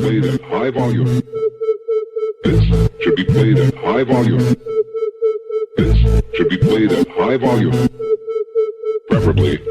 played at high volume. This should be played at high volume. This should be played at high volume. Preferably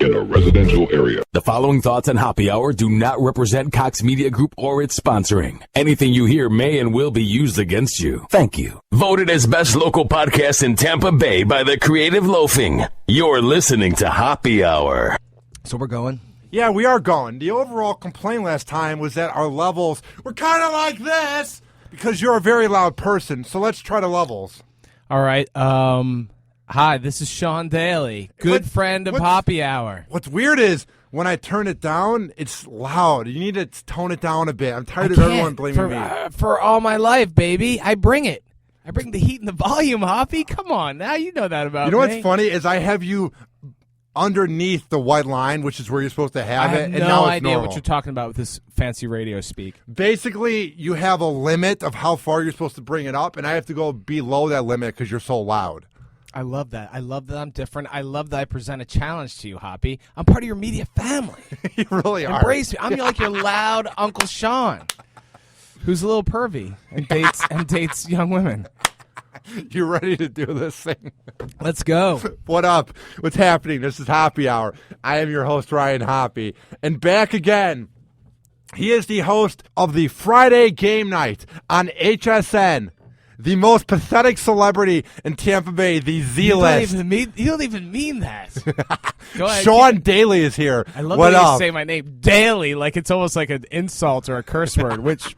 in a residential area. The following thoughts on Hoppe Hour do not represent Cox Media Group or its sponsoring. Anything you hear may and will be used against you. Thank you. Voted as best local podcast in Tampa Bay by the Creative Loafing. You're listening to Hoppe Hour. So we're going? Yeah, we are going. The overall complaint last time was that our levels were kind of like this because you're a very loud person. So let's try the levels. All right. Hi, this is Sean Daly, good friend of Hoppe Hour. What's weird is when I turn it down, it's loud. You need to tone it down a bit. I'm tired of everyone blaming me. For all my life, baby, I bring it. I bring the heat and the volume, Hoppe. Come on, now you know that about me. You know what's funny is I have you underneath the white line, which is where you're supposed to have it. And now no it's idea normal. what you're talking about with this fancy radio speak. Basically, you have a limit of how far you're supposed to bring it up, and I have to go below that limit because you're so loud. I love that. I love that I'm different. I love that I present a challenge to you, Hoppe. I'm part of your media family. You really are. Embrace me. I'm like your loud Uncle Sean, who's a little pervy and dates young women. You ready to do this thing? Let's go. What up? What's happening? This is Hoppe Hour. I am your host, Ryan Hoppe. And back again, he is the host of the Friday Game Night on HSN. The most pathetic celebrity in Tampa Bay, the Z-List. You don't even mean that. Go ahead. Sean Daly is here. I love what that up? you say my name, Daly, like it's almost like an insult or a curse word, which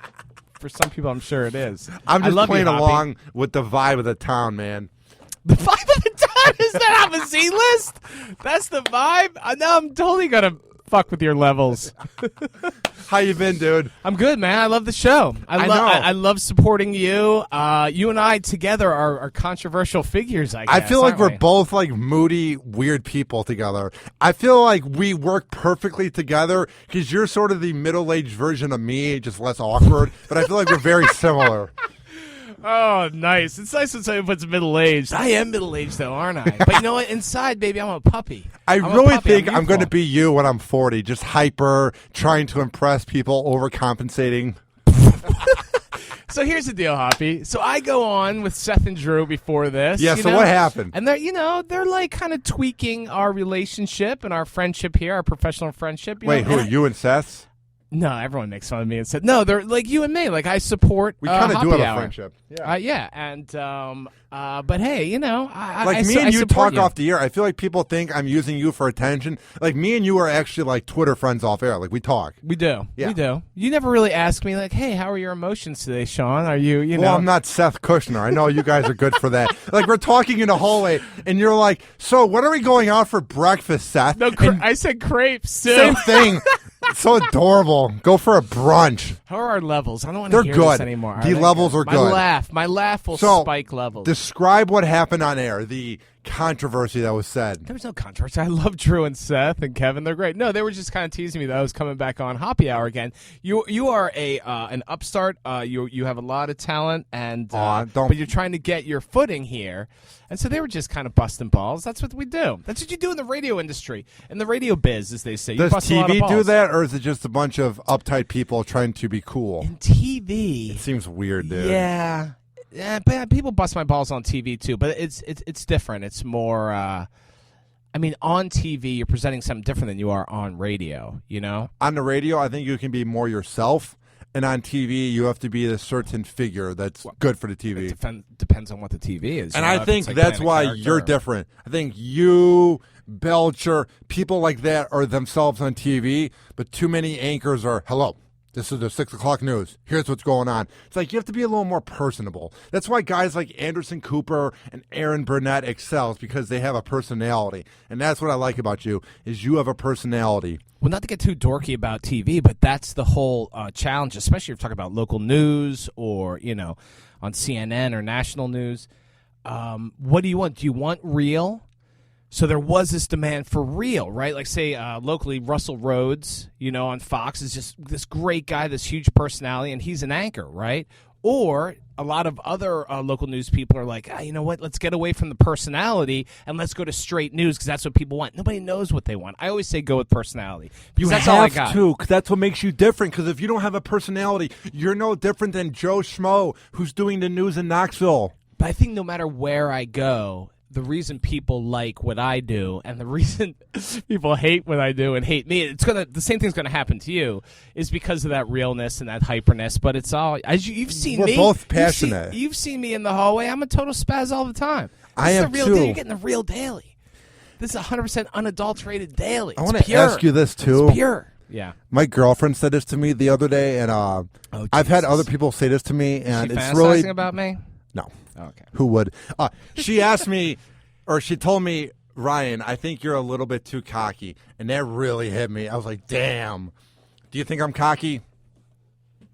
for some people I'm sure it is. I'm just playing you, along with the vibe of the town, man. The vibe of the town? Is that on the Z-List? That's the vibe? No, I'm totally going to fuck with your levels. How you been, dude? I'm good, man. I love the show. I know. I love supporting you. You and I together are controversial figures, I guess. I feel like we're both like moody, weird people together. I feel like we work perfectly together because you're sort of the middle-aged version of me, just less awkward. But I feel like we're very similar. Oh, nice. It's nice when someone puts middle-aged. I am middle-aged, though, aren't I? But you know what? Inside, baby, I'm a puppy. I really think I'm going to be you when I'm 40, just hyper, trying to impress people, overcompensating. So here's the deal, Hoppe. So I go on with Seth and Drew before this. Yeah, so what happened? And they're like kind of tweaking our relationship and our friendship here, our professional friendship. Wait, who are you and Seth? No, everyone makes fun of me and said, no, they're like you and me. Like I support We kind of do have Hoppe Hour. a friendship. Yeah, and but hey, like me and you talk off the air. I feel like people think I'm using you for attention. Like me and you are actually like Twitter friends off air. Like we talk. We do. Yeah. We do. You never really ask me like, hey, how are your emotions today, Sean? Are you know? Well, I'm not Seth Kushner. I know you guys are good for that. Like we're talking in the hallway, and you're like, so when are we going out for breakfast, Seth? No, I said crepes too. Same thing. It's so adorable. Go for a brunch. How are our levels? I don't want to They're hear good. this anymore. The levels are good. My laugh will spike levels. Describe what happened on air, the controversy that was said. There was no controversy. I love Drew and Seth and Kevin. They're great. No, they were just kind of teasing me that I was coming back on Hoppe Hour again. You are an upstart. You have a lot of talent, and but you're trying to get your footing here. And so they were just kind of busting balls. That's what we do. That's what you do in the radio industry, in the radio biz, as they say. You Does bust a lot of TV do balls. that, or is it just a bunch of uptight people trying to be cool? In TV, it seems weird, dude. Yeah, but people bust my balls on TV too. But it's different. It's more. I mean, on TV, you're presenting something different than you are on radio. You know, on the radio, I think you can be more yourself. And on TV, you have to be a certain figure that's good for the TV. It depends on what the TV is. And I think that's why you're different. I think you, Belcher, people like that are themselves on TV, but too many anchors are, hello, this is the 6 o'clock news. Here's what's going on. It's like you have to be a little more personable. That's why guys like Anderson Cooper and Aaron Burnett excels, because they have a personality. And that's what I like about you, is you have a personality. Well, not to get too dorky about TV, but that's the whole challenge, especially if you're talking about local news or, on CNN or national news. What do you want? Do you want real? So there was this demand for real, right? Like, say, locally, Russell Rhodes, on Fox is just this great guy, this huge personality, and he's an anchor, right? Or a lot of other local news people are like, you know what? Let's get away from the personality and let's go to straight news because that's what people want. Nobody knows what they want. I always say go with personality because that's all I got. You have to, because that's what makes you different. Because if you don't have a personality, you're no different than Joe Schmo who's doing the news in Knoxville. But I think no matter where I go, the reason people like what I do and the reason people hate what I do and hate me, the same thing's going to happen to you, is because of that realness and that hyperness. But it's all, as you've seen me. We're both passionate. You've seen me in the hallway. I'm a total spaz all the time. I am too. too. You're getting the real Daly. This is 100% unadulterated Daly. I want to ask you this, too. It's pure. Yeah. My girlfriend said this to me the other day, and I've had other people say this to me, and is she it's really about me? No. Okay. Who would? She asked me, or she told me, Ryan, I think you're a little bit too cocky, and that really hit me. I was like, damn. Do you think I'm cocky?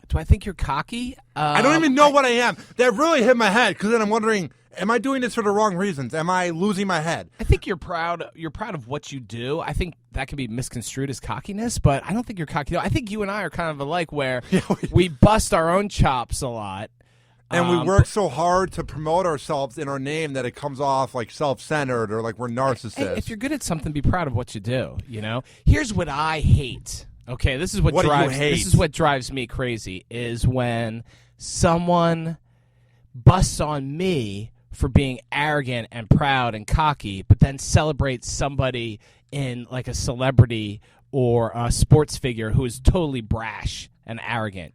Do I think you're cocky? I don't even know what I am. That really hit my head, because then I'm wondering, am I doing this for the wrong reasons? Am I losing my head? I think you're proud. You're proud of what you do. I think that can be misconstrued as cockiness, but I don't think you're cocky. I think you and I are kind of alike, where we bust our own chops a lot. And we work so hard to promote ourselves in our name that it comes off like self-centered or like we're narcissists. Hey, if you're good at something, be proud of what you do. Here's what I hate. Okay, this is what drives. This is what drives me crazy. Is when someone busts on me for being arrogant and proud and cocky, but then celebrates somebody in like a celebrity or a sports figure who is totally brash and arrogant.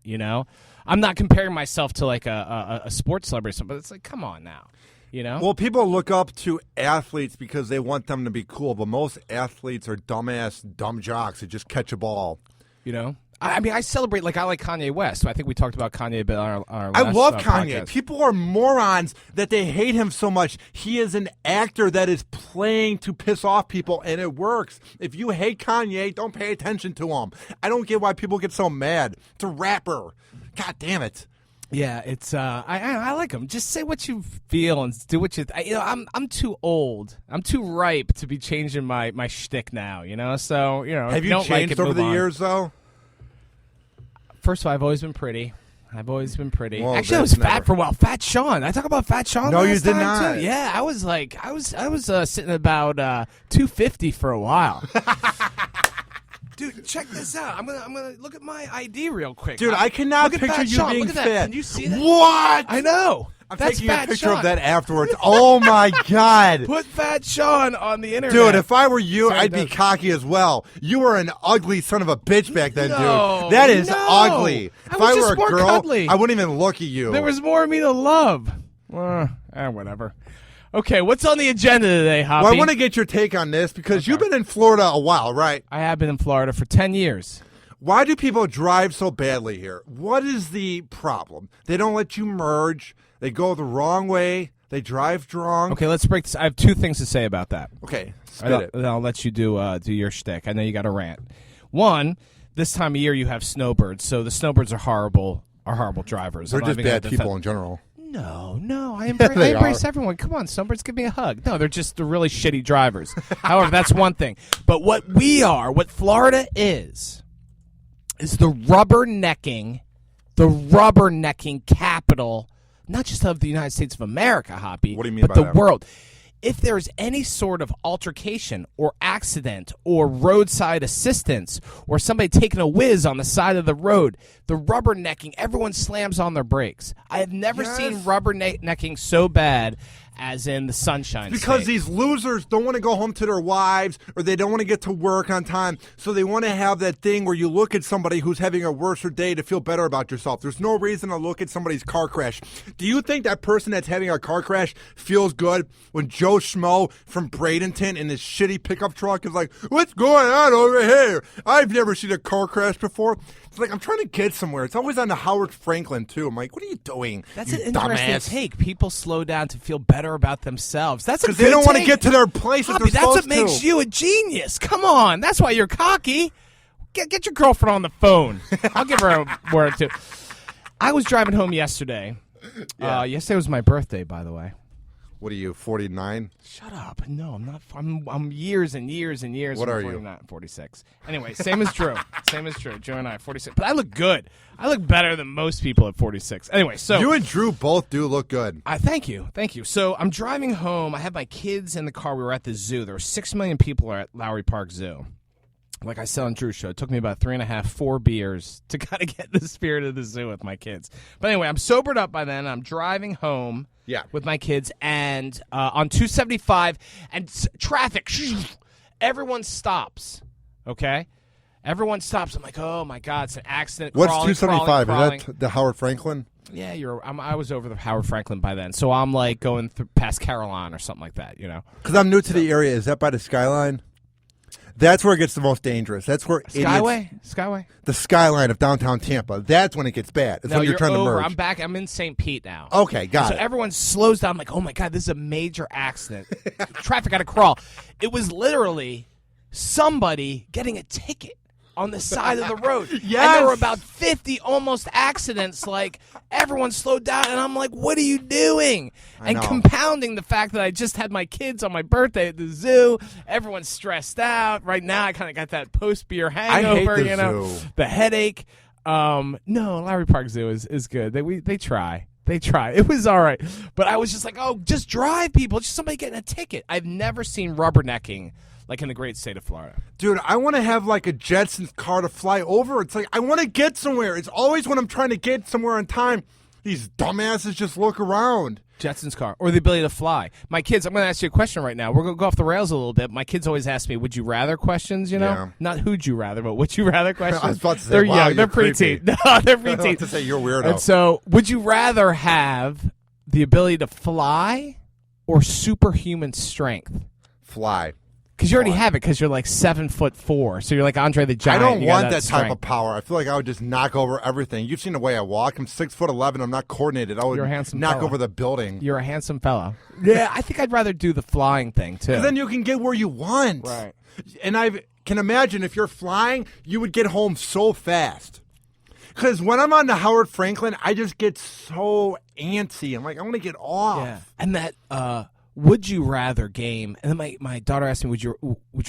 I'm not comparing myself to like a sports celebrity, but it's like, come on now, Well, people look up to athletes because they want them to be cool, but most athletes are dumb jocks that just catch a ball. I mean, I celebrate, I like Kanye West. So I think we talked about Kanye a bit on our last I love Kanye. podcast. People are morons that they hate him so much. He is an actor that is playing to piss off people, and it works. If you hate Kanye, don't pay attention to him. I don't get why people get so mad. It's a rapper. God damn it. Yeah, it's I like him. Just say what you feel and do what you. I'm too old. I'm too ripe to be changing my shtick now. So Have you changed over the years though? First of all, I've always been pretty. Well, actually, I was fat for a while. Fat Sean. I talk about Fat Sean. No, last you did time, not. Too. Yeah, I was sitting about 250 for a while. Dude, check this out. I'm gonna look at my ID real quick. Dude, I cannot picture you Sean. being Look at fat. That. Can you see that? What? I know. I'm That's taking a Fat picture Sean. of that afterwards. Oh my God. Put Fat Sean on the internet. Dude, if I were you, Sorry, I'd be cocky as well. You were an ugly son of a bitch back then, No, dude. That is no. ugly. If I just were a more girl, cuddly. I wouldn't even look at you. There was more of me to love. Whatever. Okay, what's on the agenda today, Hoppy? Well, I want to get your take on this because you've been in Florida a while, right? I have been in Florida for 10 years. Why do people drive so badly here? What is the problem? They don't let you merge. They go the wrong way. They drive drunk. Okay, let's break this. I have two things to say about that. Okay, spit it. Then I'll let you do your shtick. I know you got a rant. One, this time of year you have snowbirds, so the snowbirds are horrible drivers. They're just bad people in general. No, I embrace everyone. Come on, snowbirds, give me a hug. No, they're really shitty drivers. However, that's one thing. But what Florida is the rubbernecking capital, not just of the United States of America, Hoppy. What do you mean but by the that? world. If there's any sort of altercation or accident or roadside assistance or somebody taking a whiz on the side of the road, the rubbernecking, everyone slams on their brakes. I have never seen rubbernecking so bad as in the Sunshine Because State. these losers don't want to go home to their wives or they don't want to get to work on time, so they want to have that thing where you look at somebody who's having a worse day to feel better about yourself. There's no reason to look at somebody's car crash. Do you think that person that's having a car crash feels good when Joe Schmo from Bradenton in his shitty pickup truck is like, what's going on over here? I've never seen a car crash before. It's like, I'm trying to get somewhere. It's always on the Howard Franklin, too. I'm like, what are you doing? That's you an interesting dumbass? take. People slow down to feel better about themselves. That's a Because good they don't want to take. get to their place that Hoppy, they're that's supposed what makes to. you a genius. Come on. That's why you're cocky. Get your girlfriend on the phone. I'll give her a word or two. I was driving home yesterday. Yeah. Yesterday was my birthday, by the way. What are you, 49? Shut up. No, I'm not. I'm years and years and years. What are 49, 46. Anyway, same as Drew. Same as Drew. Drew and I, 46. But I look good. I look better than most people at 46. Anyway, so. You and Drew both do look good. Thank you. Thank you. So I'm driving home. I had my kids in the car. We were at the zoo. There were 6 million people at Lowry Park Zoo. Like I said on Drew's show, it took me about 3.5, 4 beers to kind of get in the spirit of the zoo with my kids. But anyway, I'm sobered up by then. I'm driving home with my kids, and on 275, and traffic, everyone stops, okay? Everyone stops. I'm like, oh, my God, it's an accident. What's crawling, 275? crawling. Is that the Howard Franklin? Yeah, I was over the Howard Franklin by then, so I'm like going past Caroline or something like that, you know? Because I'm new to the area. Is that by the Skyline? That's where it gets the most dangerous. That's where Skyway? The skyline of downtown Tampa. That's when it gets bad. It's when you're trying to merge. I'm back. I'm in St. Pete now. Okay, got it. So everyone slows down. I'm like, oh, my God, this is a major accident. Traffic got to crawl. It was literally somebody getting a ticket on the side of the road. Yes. And there were about 50 almost accidents. Like, everyone slowed down, and I'm like, what are you doing? And compounding the fact that I just had my kids on my birthday at the zoo. Everyone's stressed out. Right now, I kind of got that post-beer hangover, I hate the zoo. The headache. No, Lowry Park Zoo is good. They try. They try. It was all right. But I was just like, oh, just drive, people. Just somebody getting a ticket. I've never seen rubbernecking like in the great state of Florida. Dude, I want to have like a Jetsons car to fly over. It's like, I want to get somewhere. It's always when I'm trying to get somewhere on time, these dumbasses just look around. Jetsons car, or the ability to fly. My kids, I'm going to ask you a question right now. We're going to go off the rails a little bit. My kids always ask me, would you rather questions, you know? Yeah. Not who'd you rather, but would you rather questions. I was about to say, they're wow, young. you're They're creepy. preteen. No, they're preteen. I was about to say, you're a weirdo. And so, would you rather have the ability to fly or superhuman strength? Fly. Because you already have it, because you're like 7'4", so you're like Andre the Giant. I don't You got want that strength. type of power. I feel like I would just knock over everything. You've seen the way I walk. I'm 6'11". I'm not coordinated. I would You're a handsome knock fella. over the building. You're a handsome fellow. Yeah, I think I'd rather do the flying thing too. 'Cause then you can get where you want. Right. And I can imagine if you're flying, you would get home so fast. Because when I'm on the Howard Franklin, I just get so antsy. I'm like, I want to get off. Yeah. And that would you rather game, and then my daughter asked me, would you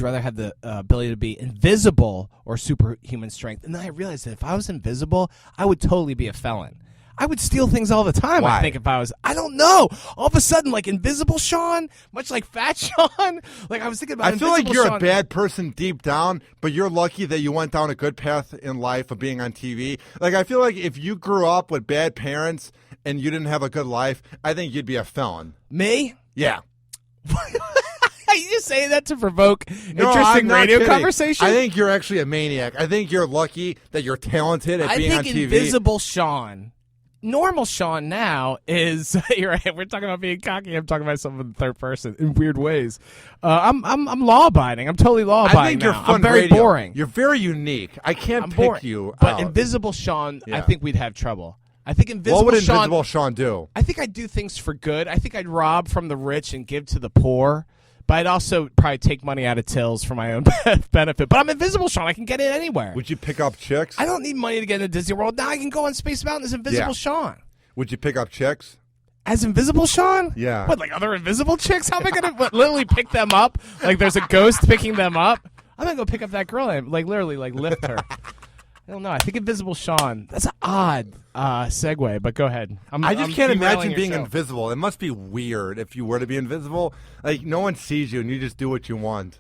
rather have the ability to be invisible or superhuman strength? And then I realized that if I was invisible, I would totally be a felon. I would steal things all the time. Why? I think if I was, I don't know. All of a sudden, like Invisible Sean, much like Fat Sean. Like I was thinking about. I feel like Invisible you're Sean. a bad person deep down, but you're lucky that you went down a good path in life of being on TV. Like I feel like if you grew up with bad parents and you didn't have a good life, I think you'd be a felon. Me? Yeah. Are you just saying that to provoke No, interesting I'm not radio kidding. conversation? I think you're actually a maniac. I think you're lucky that you're talented at being on TV. Invisible Sean. Normal Sean now is you're right, we're talking about being cocky. I'm talking about myself in the third person in weird ways. I'm law abiding. I'm totally law abiding. I think you're now. fun I'm very radio. boring. You're very unique. I can't I'm pick boring. you But out. Invisible Sean, I Yeah. think we'd have trouble. I think Invisible What would Sean. Invisible Sean do? I think I'd do things for good. I think I'd rob from the rich and give to the poor. But I'd also probably take money out of tills for my own benefit. But I'm Invisible Sean. I can get in anywhere. Would you pick up chicks? I don't need money to get into Disney World. Now I can go on Space Mountain as Invisible Yeah. Sean. Would you pick up chicks? As Invisible Sean? Yeah. What, like other invisible chicks? How am I going to literally pick them up? Like there's a ghost picking them up? I'm going to go pick up that girl and like literally like lift her. I don't know. I think Invisible Sean. That's an odd segue, but go ahead. I just can't derailing imagine your being show. invisible. It must be weird if you were to be invisible. Like no one sees you and you just do what you want.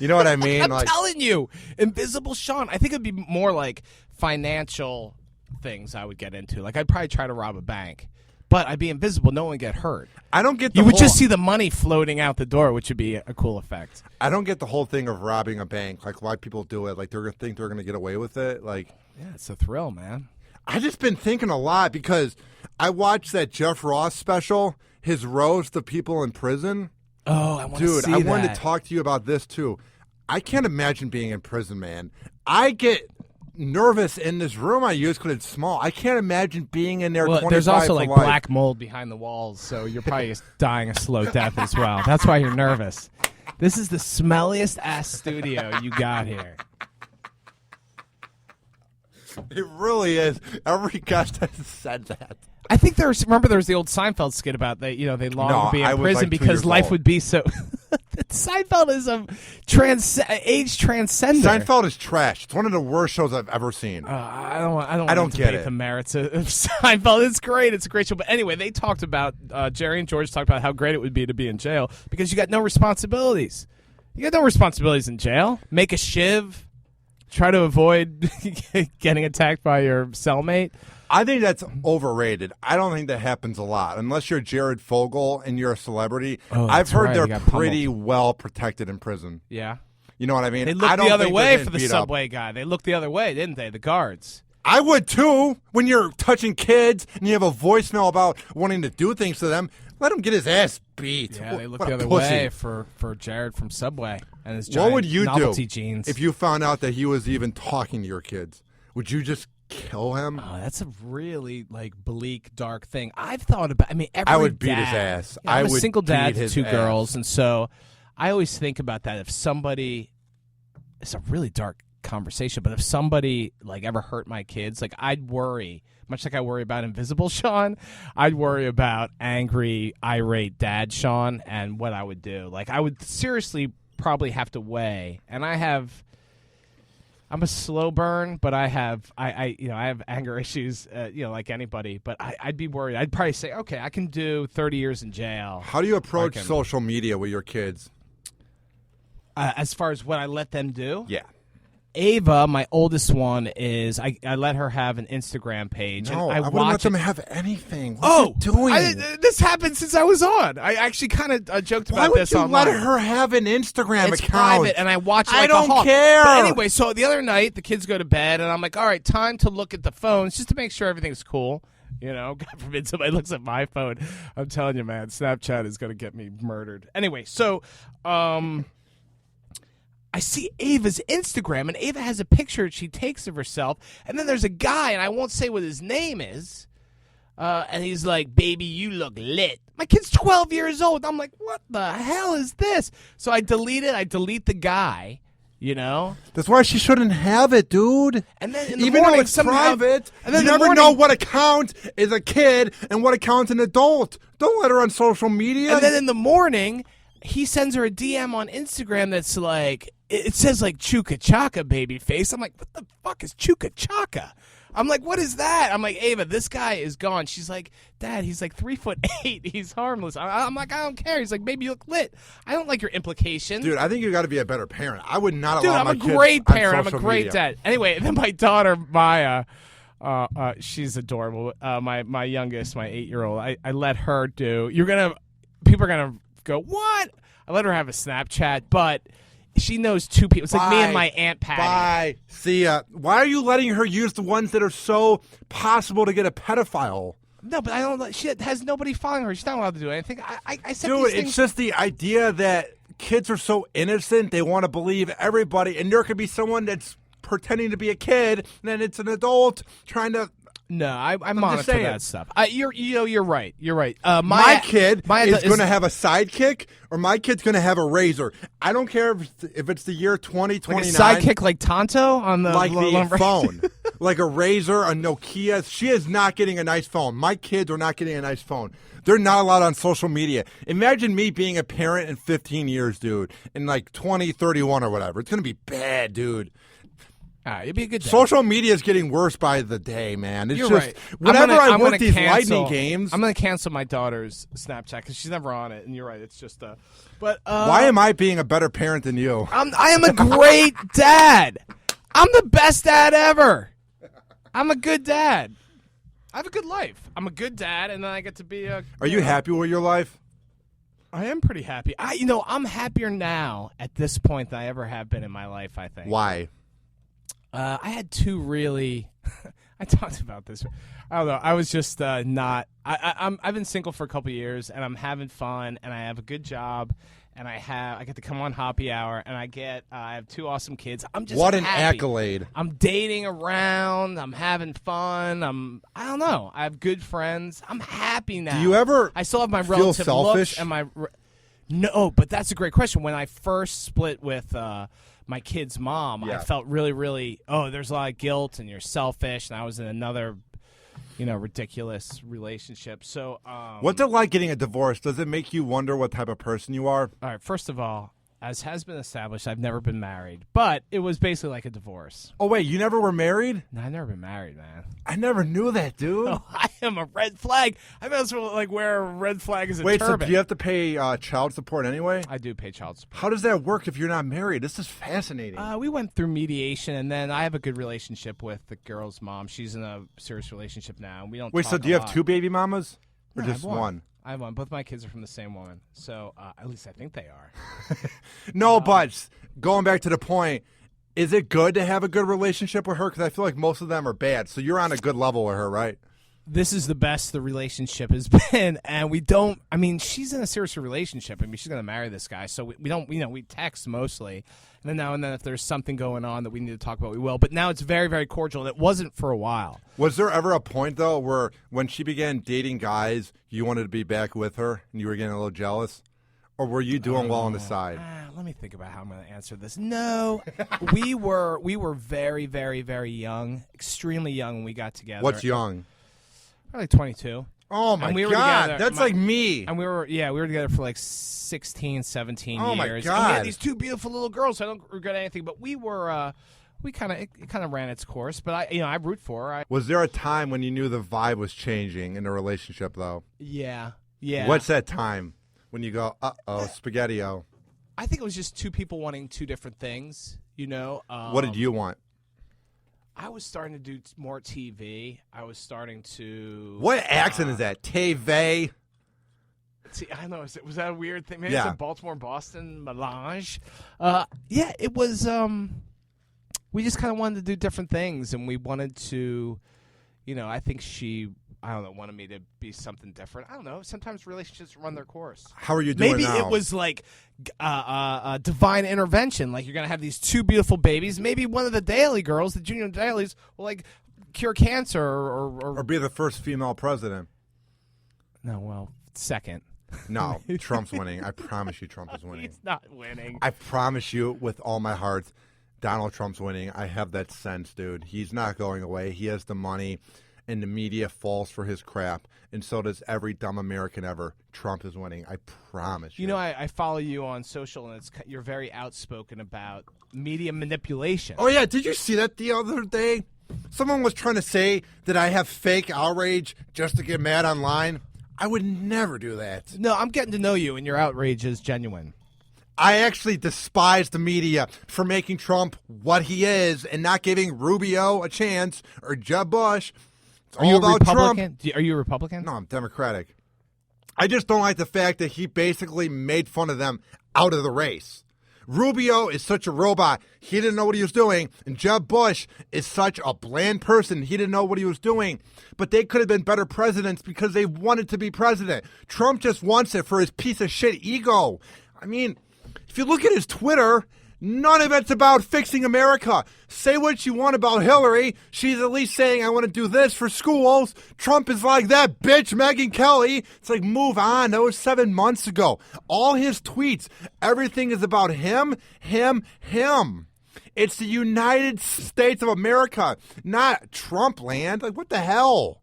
You know what I mean? I'm like telling you, Invisible Sean. I think it'd be more like financial things I would get into. Like I'd probably try to rob a bank. But I'd be invisible. No one would get hurt. I don't get the You would whole- just see the money floating out the door, which would be a cool effect. I don't get the whole thing of robbing a bank. Like why people do it. Like they're gonna think they're gonna get away with it. Like Yeah, it's a thrill, man. I just been thinking a lot because I watched that Jeff Ross special, his roast of people in prison. Oh, I want to Dude, see I that. wanted to talk to you about this too. I can't imagine being in prison, man. I get nervous in this room I use because it's small. I can't imagine being in there. Well, 25 there's also for like life. black mold behind the walls, so you're probably just dying a slow death as well. That's why you're nervous. This is the smelliest ass studio you got here. It really is. Every guest has said that. I think remember there was the old Seinfeld skit about they longed to be in prison because life would be so. Seinfeld is a age transcender. Seinfeld is trash. It's one of the worst shows I've ever seen. I don't get it. The merits of Seinfeld. It's great. It's a great show. But anyway, they talked about Jerry and George talked about how great it would be to be in jail because you got no responsibilities. You got no responsibilities in jail. Make a shiv. Try to avoid getting attacked by your cellmate. I think that's overrated. I don't think that happens a lot. Unless you're Jared Fogle and you're a celebrity. I've heard they're pretty well protected in prison. Yeah. You know what I mean? They looked the other way for the subway guy. They looked the other way, didn't they? The guards. I would too. When you're touching kids and you have a voicemail about wanting to do things to them, let him get his ass beat. Yeah, they looked the other way for Jared from Subway and his giant What would you novelty do jeans. If you found out that he was even talking to your kids? Would you just kill him? Oh, that's a really bleak, dark thing. I've thought about. I mean, I would beat his ass. I'm a single dad to two girls, and so I always think about that. If somebody, it's a really dark conversation, but if somebody ever hurt my kids, I'd worry. Much like I worry about Invisible Sean, I'd worry about angry, irate dad Sean and what I would do. I would seriously probably have to weigh, and I'm a slow burn, but I have anger issues, like anybody. But I'd be worried. I'd probably say, okay, I can do 30 years in jail. How do you approach social media with your kids? As far as what I let them do? Yeah. Ava, my oldest one, is I let her have an Instagram page. No, and I wouldn't let them have anything. What's it doing? This happened since I was on. I actually kind of joked about this online. Why would you let her have an Instagram it's account? Private, and I watch it I don't care. But anyway, so the other night, the kids go to bed, and I'm like, all right, time to look at the phones just to make sure everything's cool. God forbid somebody looks at my phone. I'm telling you, man, Snapchat is going to get me murdered. Anyway, so I see Ava's Instagram, and Ava has a picture she takes of herself, and then there's a guy, and I won't say what his name is, and he's like, baby, you look lit. My kid's 12 years old. I'm like, what the hell is this? So I delete it. I delete the guy, That's why she shouldn't have it, dude. And then in the Even morning, though it's private, and then you never know what account is a kid and what account's an adult. Don't let her on social media. And then in the morning, he sends her a DM on Instagram that's like, it says Chuka Chaka baby face. I'm like, what the fuck is Chuka Chaka? I'm like, what is that? I'm like, Ava, this guy is gone. She's like, Dad, he's 3'8". He's harmless. I'm like, I don't care. He's like, baby, you look lit. I don't like your implication. Dude, I think you got to be a better parent. I would not allow my kids I'm a great parent. on I'm a social great media. dad. Anyway, and then my daughter, Maya, she's adorable. My youngest, my 8-year-old, I let her do. People are going to go, what? I let her have a Snapchat, but she knows two people. It's like me and my Aunt Patty. Bye. See ya. Why are you letting her use the ones that are so possible to get a pedophile? No, but I don't. She has nobody following her. She's not allowed to do anything. I said Dude, these things. it's just the idea that kids are so innocent. They want to believe everybody. And there could be someone that's pretending to be a kid, and then it's an adult trying to... No, I monitor that stuff. You're right. You're right. My kid is going to have a sidekick, or my kid's going to have a razor. I don't care if it's the year 2029. Like a sidekick like Tonto on the the phone, like a razor, a Nokia. She is not getting a nice phone. My kids are not getting a nice phone. They're not allowed on social media. Imagine me being a parent in 15 years, dude, in 2031 or whatever. It's going to be bad, dude. You'd be a good dad. Social media is getting worse by the day, man. It's You're just right. whenever I'm I work these cancel, lightning games. I'm going to cancel my daughter's Snapchat because she's never on it. And you're right. It's just But why am I being a better parent than you? I am a great dad. I'm the best dad ever. I'm a good dad. I have a good life. I'm a good dad, and then I get to be a. Are you happy with your life? I am pretty happy. I'm happier now at this point than I ever have been in my life. I think. Why? I had two really. I talked about this. I don't know. I was just not. I've been single for a couple years, and I'm having fun, and I have a good job, and I get to come on Hoppe Hour, and I have two awesome kids. I'm just what an happy. accolade! I'm dating around. I'm having fun. I don't know. I have good friends. I'm happy now. Do you ever? I still have my feel relative selfish looks and my. No, but that's a great question. When I first split with my kid's mom, Yeah. I felt really, really, there's a lot of guilt and you're selfish, and I was in another, ridiculous relationship. So, what's it like getting a divorce? Does it make you wonder what type of person you are? all right, first of all, as has been established, I've never been married, but it was basically like a divorce. Oh, wait, you never were married? No, I've never been married, man. I never knew that, dude. Oh, I am a red flag. I might as well wear a red flag as a Wait, turban. so do you have to pay child support anyway? I do pay child support. How does that work if you're not married? This is fascinating. We went through mediation, and then I have a good relationship with the girl's mom. She's in a serious relationship now. And we don't. Wait, talk so a do you have lot. 2 baby mamas? Or No, just I have one? I have one. Both my kids are from the same woman, so at least I think they are. No, but going back to the point, is it good to have a good relationship with her? Because I feel like most of them are bad. So you're on a good level with her, right? This is the best the relationship has been, and we don't. I mean, she's in a serious relationship. I mean, she's going to marry this guy, so we don't. We text mostly, and then now and then if there's something going on that we need to talk about, we will. But now it's very, very cordial, and it wasn't for a while. Was there ever a point, though, where when she began dating guys, you wanted to be back with her and you were getting a little jealous? Or were you doing well on the side? Let me think about how I'm going to answer this. No, we were very, very, very young, extremely young when we got together. What's young? Probably 22. Oh, my And we were God. together- That's like me. And we were together for like 16, 17 Oh, my years. God. And we had these 2 beautiful little girls, so I don't regret anything. But we were, it kind of ran its course. But I root for her. Was there a time when you knew the vibe was changing in the relationship, though? Yeah. What's that time when you go, spaghetti-o? I think it was just 2 people wanting 2 different things, What did you want? I was starting to do more TV. I was starting to... What accent is that? TV? I don't know. Was that a weird thing? Maybe Yeah. it's a Baltimore-Boston melange. Yeah, it was... we just kind of wanted to do different things, and we wanted to... I think she... I don't know, wanted me to be something different. I don't know. Sometimes relationships run their course. How are you doing Maybe now? it was like divine intervention. Like you're going to have these 2 beautiful babies. Maybe one of the Daly girls, the junior Dalys, will cure cancer Or be the first female president. No, well, second. No, Trump's winning. I promise you Trump is winning. He's not winning. I promise you with all my heart, Donald Trump's winning. I have that sense, dude. He's not going away. He has the money. And the media falls for his crap, and so does every dumb American ever. Trump is winning. I promise you. I follow you on social, and you're very outspoken about media manipulation. Oh, yeah. Did you see that the other day? Someone was trying to say that I have fake outrage just to get mad online. I would never do that. No, I'm getting to know you, and your outrage is genuine. I actually despise the media for making Trump what he is and not giving Rubio a chance or Jeb Bush. Are you a about Republican? Trump. Are you a Republican? No, I'm Democratic. I just don't like the fact that he basically made fun of them out of the race. Rubio is such a robot. He didn't know what he was doing. And Jeb Bush is such a bland person. He didn't know what he was doing. But they could have been better presidents because they wanted to be president. Trump just wants it for his piece of shit ego. I mean, if you look at his Twitter, none of it's about fixing America. Say what you want about Hillary. She's at least saying, I want to do this for schools. Trump is like, that bitch, Megyn Kelly. It's like, move on. That was 7 months ago. All his tweets, everything is about him, him, him. It's the United States of America, not Trump land. Like, what the hell?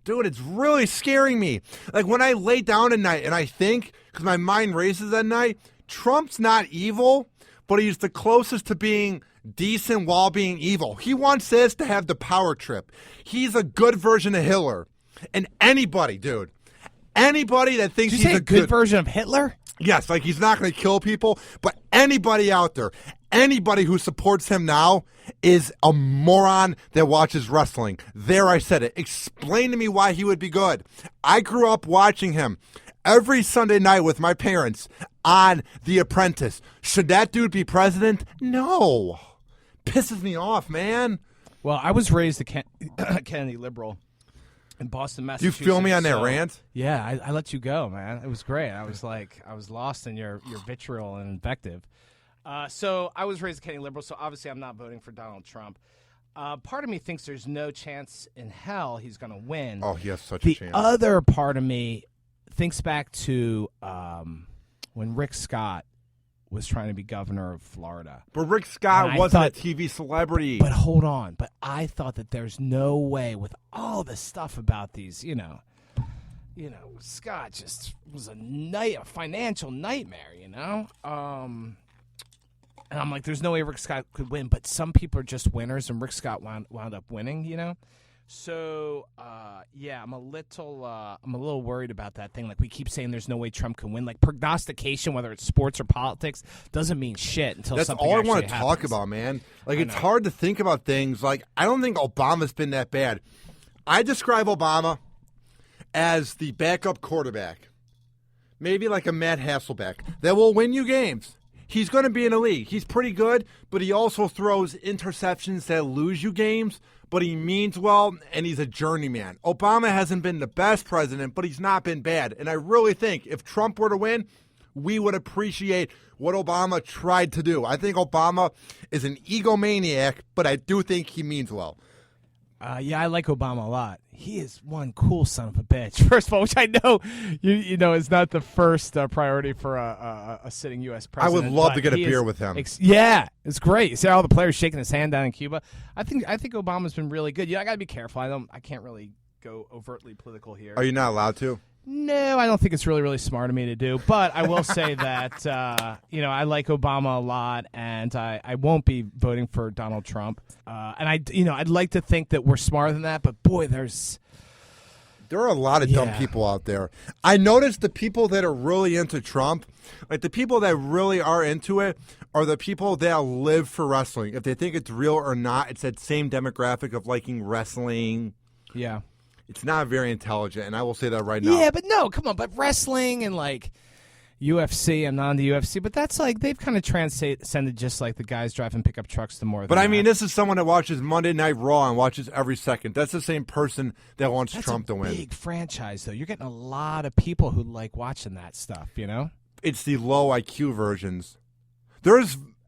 Dude, it's really scaring me. Like, when I lay down at night and I think, because my mind races at night, Trump's not evil, but he's the closest to being decent while being evil. He wants this to have the power trip. He's a good version of Hitler. And anybody, dude, anybody that thinks Did you he's say a a good good version of Hitler? Yes, like he's not going to kill people, but anybody out there, anybody who supports him now is a moron that watches wrestling. There, I said it. Explain to me why he would be good. I grew up watching him every Sunday night with my parents on The Apprentice. Should that dude be president? No. Pisses me off, man. Well, I was raised a Kennedy liberal in Boston, Do you Massachusetts. feel me on that so- rant? Yeah, I let you go, man. It was great. I was lost in your vitriol and invective. So I was raised a Kennedy liberal, so obviously I'm not voting for Donald Trump. Part of me thinks there's no chance in hell he's going to win. Oh, he has such a The chance. other part of me thinks back to when Rick Scott was trying to be governor of Florida. But Rick Scott wasn't a TV celebrity. But hold on. But I thought that there's no way with all the stuff about these, Scott just was a financial nightmare, And I'm like, there's no way Rick Scott could win. But some people are just winners, and Rick Scott wound up winning, So, I'm a little worried about that thing. Like, we keep saying there's no way Trump can win. Like, prognostication, whether it's sports or politics, doesn't mean shit until something actually happens. That's all I want to talk about, man. Like, it's hard to think about things. Like, I don't think Obama's been that bad. I describe Obama as the backup quarterback, maybe like a Matt Hasselbeck, that will win you games. He's going to be in the league. He's pretty good, but he also throws interceptions that lose you games, but he means well, and he's a journeyman. Obama hasn't been the best president, but he's not been bad. And I really think if Trump were to win, we would appreciate what Obama tried to do. I think Obama is an egomaniac, but I do think he means well. I like Obama a lot. He is one cool son of a bitch. First of all, which I know is not the first priority for a sitting U.S. president. I would love to get a beer with him. It's great. You see all the players shaking his hand down in Cuba. I think Obama's been really good. I got to be careful. I can't really go overtly political here. Are you not allowed to? No, I don't think it's really, really smart of me to do. But I will say that, I like Obama a lot, and I won't be voting for Donald Trump. And I'd like to think that we're smarter than that, but boy, there are a lot of dumb people out there. I noticed the people that are really into Trump, like the people that really are into it, are the people that live for wrestling. If they think it's real or not, it's that same demographic of liking wrestling. Yeah. It's not very intelligent, and I will say that right now. Yeah, but no, come on. But wrestling and, like, UFC, I'm not into UFC, but that's, like, they've kind of transcended just like the guys driving pickup trucks to more than But, I mean, this is someone that watches Monday Night Raw and watches every second. That's the same person that wants Trump to win. That's a big franchise, though. You're getting a lot of people who like watching that stuff, It's the low IQ versions.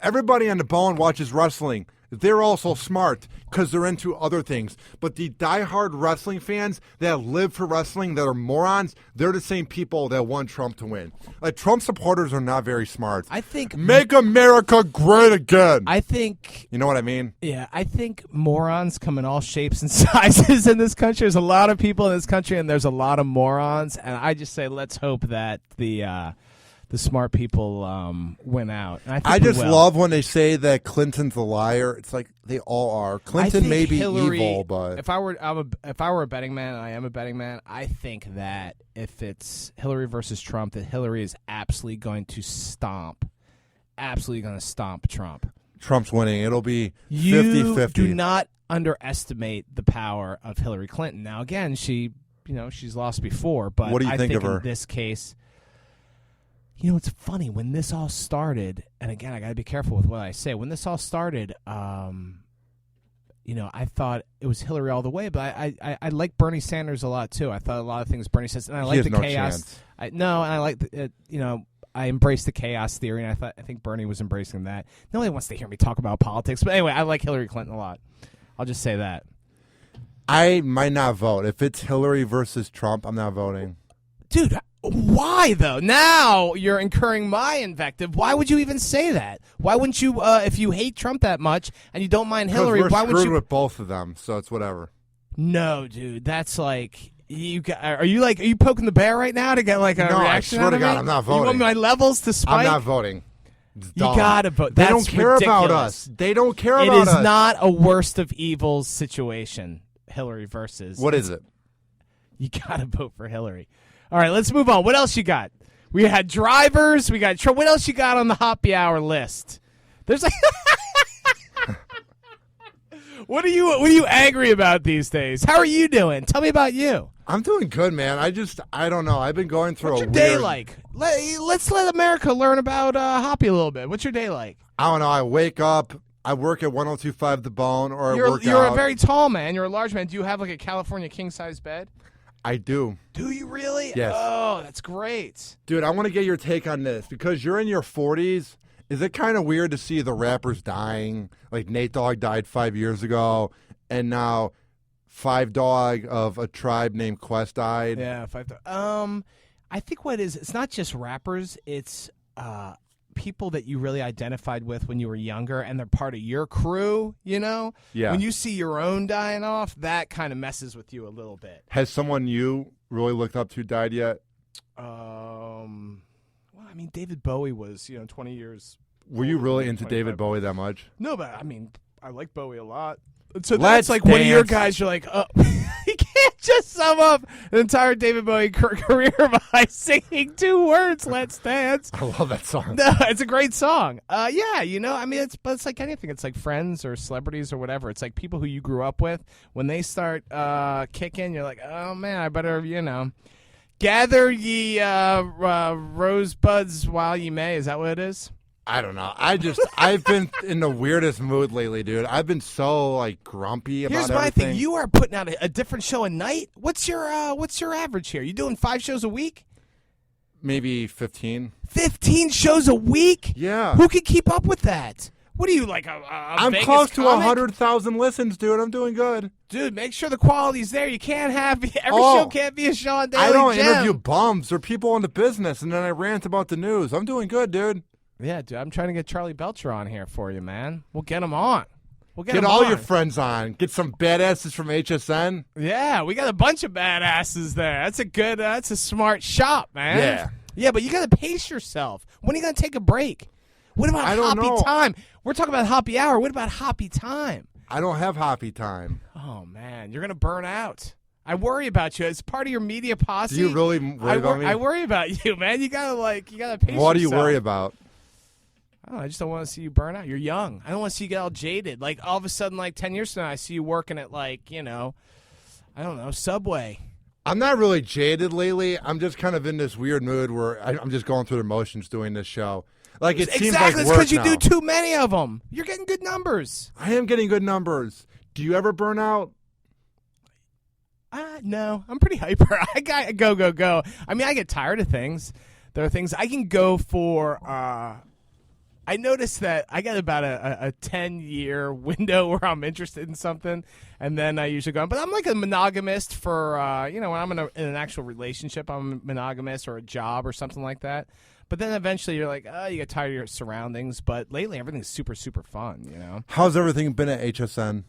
Everybody on the bone watches wrestling. They're also smart because they're into other things. But the diehard wrestling fans that live for wrestling that are morons, they're the same people that want Trump to win. Like, Trump supporters are not very smart. I think... Make America great again. I think... You know what I mean? Yeah, I think morons come in all shapes and sizes in this country. There's a lot of people in this country, and there's a lot of morons. And I just say let's hope that the smart people win out. And I just love when they say that Clinton's a liar. It's like they all are. Clinton may be evil, but if I were a betting man, and I am a betting man, I think that if it's Hillary versus Trump, that Hillary is absolutely going to stomp Trump. Trump's winning. It'll be 50-50. You do not underestimate the power of Hillary Clinton. Now, again, she's lost before, but what do you think of her in this case? It's funny when this all started, and again, I got to be careful with what I say. When this all started, I thought it was Hillary all the way, but I like Bernie Sanders a lot too. I thought a lot of things Bernie says, and I like the chaos. I embrace the chaos theory, and I think Bernie was embracing that. Nobody wants to hear me talk about politics, but anyway, I like Hillary Clinton a lot. I'll just say that. I might not vote if it's Hillary versus Trump. I'm not voting, dude. Why, though? Now you're incurring my invective. Why would you even say that? Why wouldn't you, if you hate Trump that much and you don't mind Hillary, we're why would you? Screwed with both of them, so it's whatever. No, dude, that's like are you poking the bear right now to get like a reaction? No, I swear to God, me? I'm not voting. You want my levels to spike? I'm not voting. You gotta vote. They don't care about us. They don't care about us. It is not a worst of evils situation. Hillary versus. What is it? You gotta vote for Hillary. All right, let's move on. What else you got? We had drivers. We got what else you got on the Hoppe Hour list? There's like, what are you angry about these days? How are you doing? Tell me about you. I'm doing good, man. I don't know. I've been going through What's a your weird day like? Let's let America learn about Hoppe a little bit. What's your day like? I don't know. I wake up. I work at 102.5 The Bone, or I work out. You're a very tall man. You're a large man. Do you have like a California king-size bed? I do. Do you really? Yes. Oh, that's great. Dude, I want to get your take on this because you're in your 40s. Is it kind of weird to see the rappers dying? Like Nate Dogg died 5 years ago, and now Five Dog of a tribe named Quest died. Yeah, Five Dog. I think what it is, it's not just rappers. It's people that you really identified with when you were younger and they're part of your crew, you know? Yeah. When you see your own dying off, that kind of messes with you a little bit. Has someone you really looked up to died yet? Well, I mean, David Bowie was, 20 years. Were you really into 25. David Bowie that much? No, but I mean, I like Bowie a lot. So Let's that's like one of your Dance. guys. You're like, oh, you can't just sum up an entire David Bowie career by singing 2 words. Let's dance. I love that song. No, it's a great song. Yeah, I mean, it's like anything. It's like friends or celebrities or whatever. It's like people who you grew up with. When they start kicking, you're like, oh man, I better, gather ye rosebuds while ye may. Is that what it is? I don't know. I've been in the weirdest mood lately, dude. I've been so like grumpy about Here's my everything. thing. You are putting out a different show a night. What's your average here? You doing 5 shows a week? Maybe 15. 15 shows a week? Yeah. Who can keep up with that? What are you, like a I'm Vegas close to comic? 100,000 listens, dude. I'm doing good. Dude, make sure the quality's there. You can't have every Oh, show can't be a Sean Daly I don't gem. interview bums or people in the business, and then I rant about the news. I'm doing good, dude. Yeah, dude, I'm trying to get Charlie Belcher on here for you, man. We'll get him on. We'll get Get him all on. your friends on. Get some badasses from HSN. Yeah, we got a bunch of badasses there. That's a smart shop, man. Yeah. Yeah, but you got to pace yourself. When are you going to take a break? What about I don't Hoppy know. Time? We're talking about Hoppy Hour. What about Hoppy Time? I don't have hoppy time. Oh, man, you're going to burn out. I worry about you. It's part of your media posse. Do you really worry about me? I worry about you, man. You got to pace yourself. What do you worry about? I don't know, I just don't want to see you burn out. You're young. I don't want to see you get all jaded. Like, all of a sudden, 10 years from now, I see you working at, I don't know, Subway. I'm not really jaded lately. I'm just kind of in this weird mood where I'm just going through the motions doing this show. Like, it seems like Exactly. It's work because you now. do too many of them. You're getting good numbers. I am getting good numbers. Do you ever burn out? No, I'm pretty hyper. I got go. I mean, I get tired of things. There are things I can go for. I noticed that I got about a 10-year window where I'm interested in something, and then I usually go. But I'm like a monogamist for, when I'm in an actual relationship, I'm a monogamist or a job or something like that. But then eventually you're like, you get tired of your surroundings. But lately everything's super, super fun, How's everything been at HSN?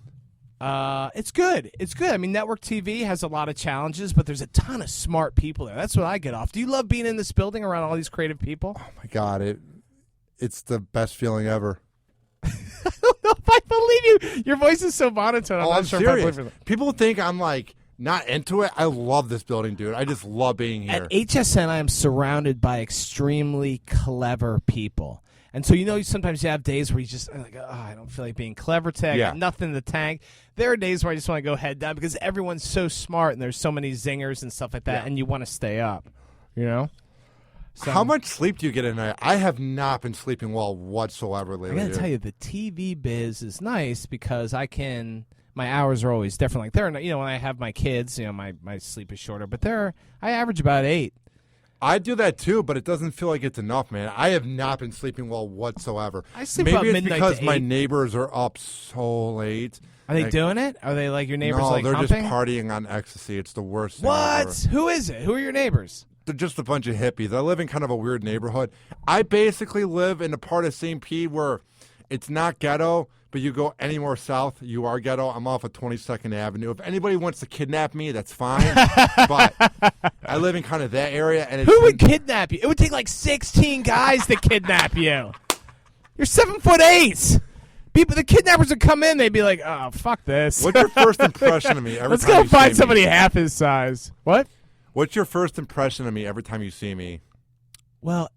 It's good. It's good. I mean, network TV has a lot of challenges, but there's a ton of smart people there. That's what I get off. Do you love being in this building around all these creative people? Oh, my God. It's the best feeling ever. I don't know if I believe you. Your voice is so monotone. I'm Oh, not I'm sure serious. if I believe it. People think I'm not into it. I love this building, dude. I just love being here. At HSN, I am surrounded by extremely clever people. And so, sometimes you have days where you just like, I don't feel like being clever today. I got nothing in the tank. There are days where I just want to go head down because everyone's so smart and there's so many zingers and stuff like that, and you want to stay up, So, How much sleep do you get at night? I have not been sleeping well whatsoever lately. I got to tell you, the TV biz is nice because my hours are always different. Like when I have my kids, my sleep is shorter, but I average about 8. I do that too, but it doesn't feel like it's enough, man. I have not been sleeping well whatsoever. I sleep Maybe about it's midnight because to my 8. neighbors are up so late. Are they doing it? Are they like your neighbors? No, like they're humping? just partying on ecstasy. It's the worst thing What? ever. Who is it? Who are your neighbors? They're just a bunch of hippies. I live in kind of a weird neighborhood. I basically live in a part of St. Pete where it's not ghetto, but you go any more south, you are ghetto. I'm off of 22nd Avenue. If anybody wants to kidnap me, that's fine. But I live in kind of that area. And Who would kidnap you? It would take like 16 guys to kidnap you. You're 7'8". The kidnappers would come in. They'd be like, "Oh, fuck this." What's your first impression of me every Let's time go you find see somebody me? half his size. What? What's your first impression of me every time you see me? Well,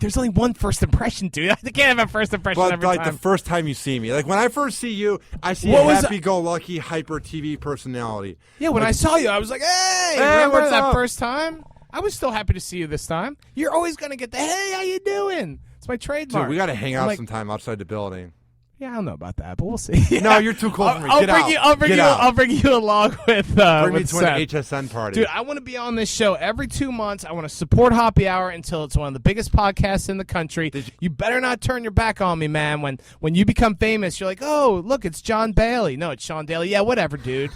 there's only one first impression, dude. I can't have a first impression But every like time. the first time you see me. Like when I first see you, I see What a was- happy-go-lucky, hyper TV personality. Yeah, when I saw you, I was like, hey, Hey, remember what's that up? first time? I was still happy to see you this time. You're always going to get the, hey, how you doing? It's my trademark. Dude, we got to hang I'm out like, sometime outside the building. Yeah, I don't know about that, but we'll see. No, you're too cool for me. Get out. I'll bring Get you. out. I'll bring you along with. Bring me with to Seth. an HSN party. Dude, I want to be on this show every 2 months. I want to support Hoppy Hour until it's one of the biggest podcasts in the country. You better not turn your back on me, man. When you become famous, you're like, oh, look, it's John Bailey. No, it's Sean Daly. Yeah, whatever, dude.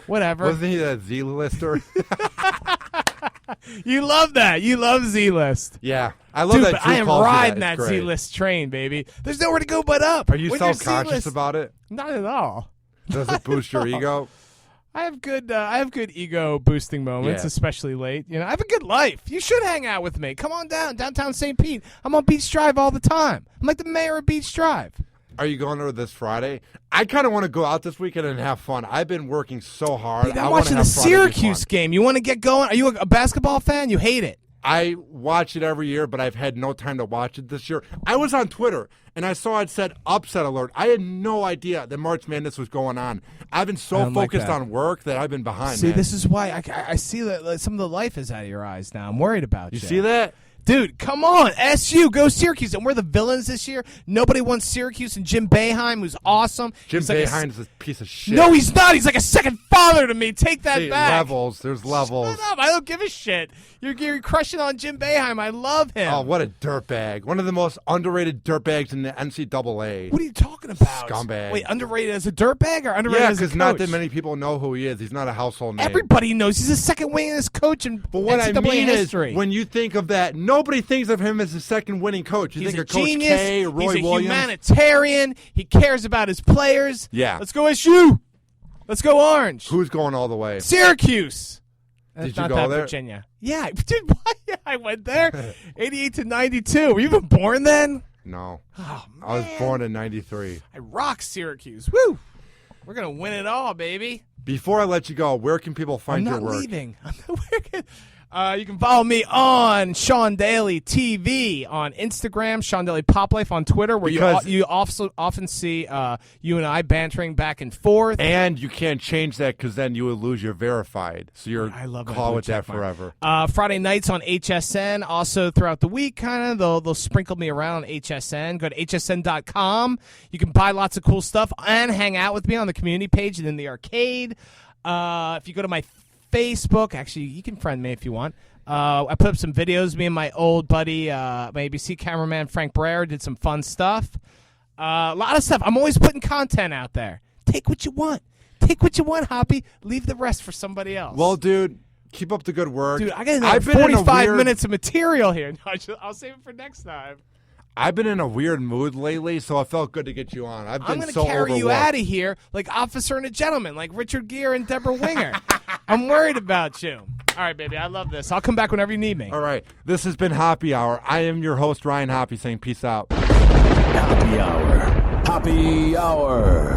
Whatever. Wasn't he a Z-lister? You love that. You love Z-List. Yeah. I love Dude, that. but Drew I am calls you riding that. that It's great. Z-List train, baby. There's nowhere to go but up. Are you With your self-conscious Z-List- about it? Not at all. Does it boost your ego? I have good ego boosting moments, Yeah. especially late. You know, I have a good life. You should hang out with me. Come on downtown St. Pete. I'm on Beach Drive all the time. I'm like the mayor of Beach Drive. Are you going over this Friday? I kind of want to go out this weekend and have fun. I've been working so hard. Dude, I I'm wanna watching have the Friday be Syracuse fun. game. You want to get going? Are you a basketball fan? You hate it. I watch it every year, but I've had no time to watch it this year. I was on Twitter, and I saw it said upset alert. I had no idea that March Madness was going on. I've been I so don't like focused that. on work that I've been behind. See, man. this is why I see that like, some of the life is out of your eyes now. I'm worried about you. You see that? Dude, come on. SU, go Syracuse. And we're the villains this year. Nobody wants Syracuse and Jim Boeheim, who's awesome. Jim He's like Boeheim's a piece of shit. No, he's not. He's like a second father to me. Take that See, back. levels. There's levels. Shut up. I don't give a shit. You're crushing on Jim Boeheim. I love him. Oh, what a dirtbag. One of the most underrated dirtbags in the NCAA. What are you talking about? Scumbag. Wait, underrated as a dirtbag or underrated Yeah, as a coach? because not that many people know who he is. He's not a household name. Everybody knows he's a second winningest coach in But what NCAA I mean history. is, when you think of that, nobody thinks of him as the second winning coach. You He's think a of Coach genius. K, Roy He's a Williams. humanitarian. He cares about his players. Yeah. Let's go SU. Let's go Orange. Who's going all the way? Syracuse. That's Did you not go that there? Virginia. Yeah, dude. What? Yeah, I went there. 88 to 92. Were you even born then? No. Oh, man. I was born in 93. I rock Syracuse. Woo. We're going to win it all, baby. Before I let you go, where can people find I'm your not work? leaving. You can follow me on Sean Daly TV on Instagram, Sean Daly Pop Life on Twitter, where Because- you also often see you and I bantering back and forth. And you can't change that because then you would lose your verified. So you're I love my call blue with that check mark. forever. Friday nights on HSN. Also throughout the week, kind of they'll sprinkle me around on HSN. Go to hsn.com. You can buy lots of cool stuff and hang out with me on the community page and in the arcade. If you go to my Facebook, actually, you can friend me if you want. I put up some videos. Me and my old buddy, my ABC cameraman Frank Breyer, did some fun stuff. A lot of stuff. I'm always putting content out there. Take what you want. Take what you want, Hoppy. Leave the rest for somebody else. Well, dude, keep up the good work. dude, I got I've been in a 45 weird- minutes of material here. No, I'll save it for next time. I've been in a weird mood lately, so it felt good to get you on. I've been I'm going to so carry you overworked. out of here like Officer and a Gentleman, like Richard Gere and Deborah Winger. I'm worried about you. All right, baby, I love this. I'll come back whenever you need me. All right, this has been Hoppe Hour. I am your host, Ryan Hoppe, saying peace out. Happy Hour. Happy Hour.